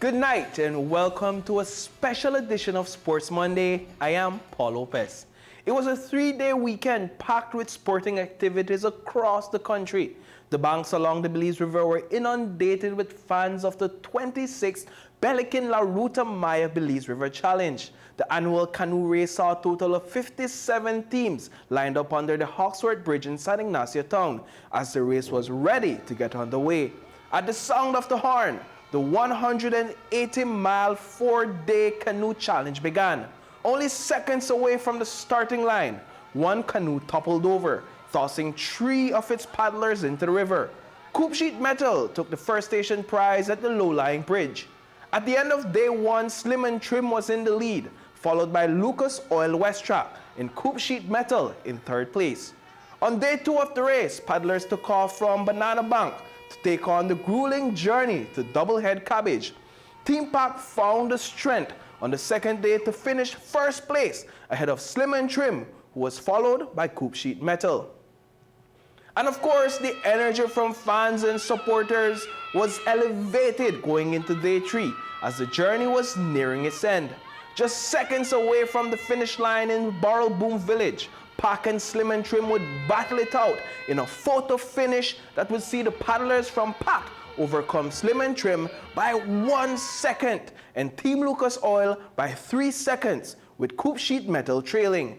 Good night and welcome to a special edition of Sports Monday. I am Paul Lopez. It was a 3-day weekend packed with sporting activities across the country. The banks along the Belize River were inundated with fans of the 26th Belikin La Ruta Maya Belize River Challenge. The annual canoe race saw a total of 57 teams lined up under the Hawkesworth Bridge in San Ignacio Town as the race was ready to get underway. At the sound of the horn, the 180-mile 4-day canoe challenge began. Only seconds away from the starting line, one canoe toppled over, tossing 3 of its paddlers into the river. Koop Sheet Metal took the first station prize at the low-lying bridge. At the end of day 1, Slim and Trim was in the lead, followed by Lucas Oil Westrac and Koop Sheet Metal in 3rd place. On day 2 of the race, paddlers took off from Banana Bank to take on the grueling journey to Doublehead Cabbage. Team Pack found the strength on the 2nd day to finish 1st place ahead of Slim and Trim, who was followed by Koop Sheet Metal. And of course, the energy from fans and supporters was elevated going into day 3 as the journey was nearing its end. Just seconds away from the finish line in Boom Village, Pack and Slim and Trim would battle it out in a photo finish that would see the paddlers from Pack overcome Slim and Trim by 1 second and Team Lucas Oil by 3 seconds, with Koop Sheet Metal trailing.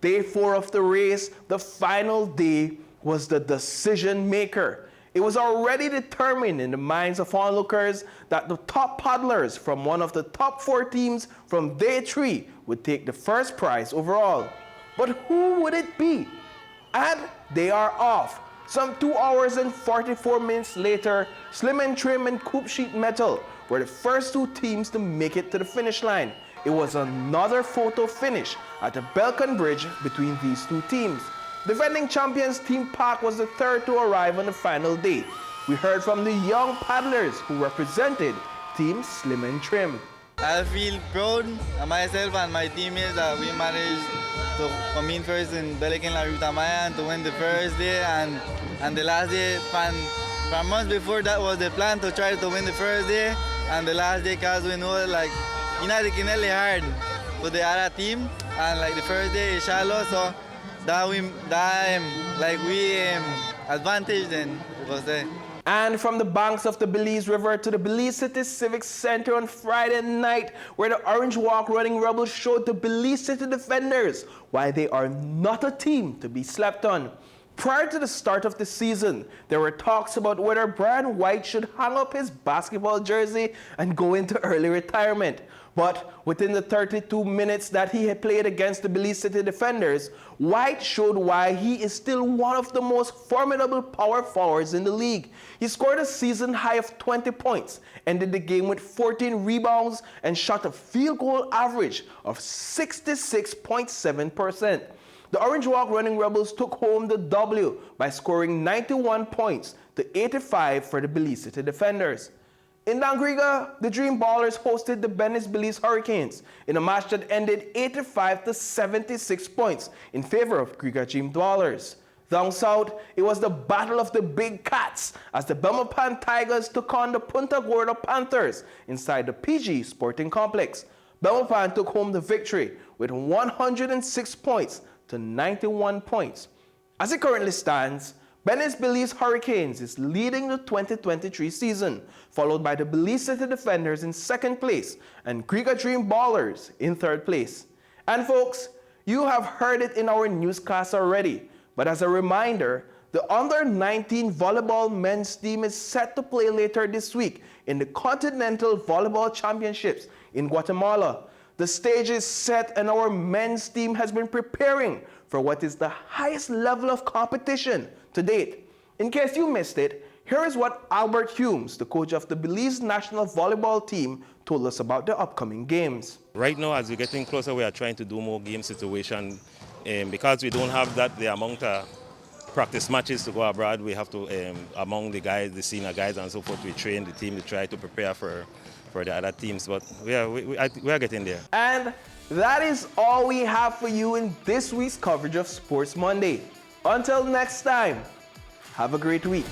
Day 4 of the race, the final day, was the decision maker. It was already determined in the minds of onlookers that the top paddlers from one of the top 4 teams from day 3 would take the first prize overall. But who would it be? And they are off. Some 2 hours and 44 minutes later, Slim and Trim and Koop Sheet Metal were the first 2 teams to make it to the finish line. It was another photo finish at the Belikin Bridge between these 2 teams. Defending champions Team Pack was the 3rd to arrive on the final day. We heard from the young paddlers who represented Team Slim and Trim. I feel proud of myself and my teammates that we managed to come in first in Belikin La Ruta Maya and to win the first day and the last day. From months before, that was the plan, to try to win the first day and the last day, because we know like it's really hard for the other team, and like the first day is shallow, so we advantage then was there. And from the banks of the Belize River to the Belize City Civic Center on Friday night, where the Orange Walk Running Rebels showed the Belize City Defenders why they are not a team to be slept on. Prior to the start of the season, there were talks about whether Brian White should hang up his basketball jersey and go into early retirement. But within the 32 minutes that he had played against the Belize City Defenders, White showed why he is still one of the most formidable power forwards in the league. He scored a season high of 20 points, ended the game with 14 rebounds, and shot a field goal average of 66.7%. The Orange Walk Running Rebels took home the W by scoring 91 points to 85 for the Belize City Defenders. In Dangriga, the Dream Ballers hosted the Belize Hurricanes in a match that ended 85 to 76 points in favor of Griga Dream Dwellers. Down south, it was the battle of the big cats as the Belmopan Tigers took on the Punta Gorda Panthers inside the PG Sporting Complex. Belmopan took home the victory with 106 points to 91 points. As it currently stands, Belize Hurricanes is leading the 2023 season, followed by the Belize City Defenders in 2nd place and Griga Dream Ballers in 3rd place. And folks, you have heard it in our newscast already, but as a reminder, the Under-19 Volleyball men's team is set to play later this week in the Continental Volleyball Championships in Guatemala. The stage is set and our men's team has been preparing for what is the highest level of competition to date. In case you missed it, here is what Albert Humes, the coach of the Belize national volleyball team, told us about the upcoming games. Right now, as we're getting closer, we are trying to do more game situation. Because we don't have the amount of practice matches to go abroad, we have to, among the guys, the senior guys and so forth, we train the team to try to prepare for the other teams, but we are getting there. And that is all we have for you in this week's coverage of Sports Monday. Until next time, have a great week.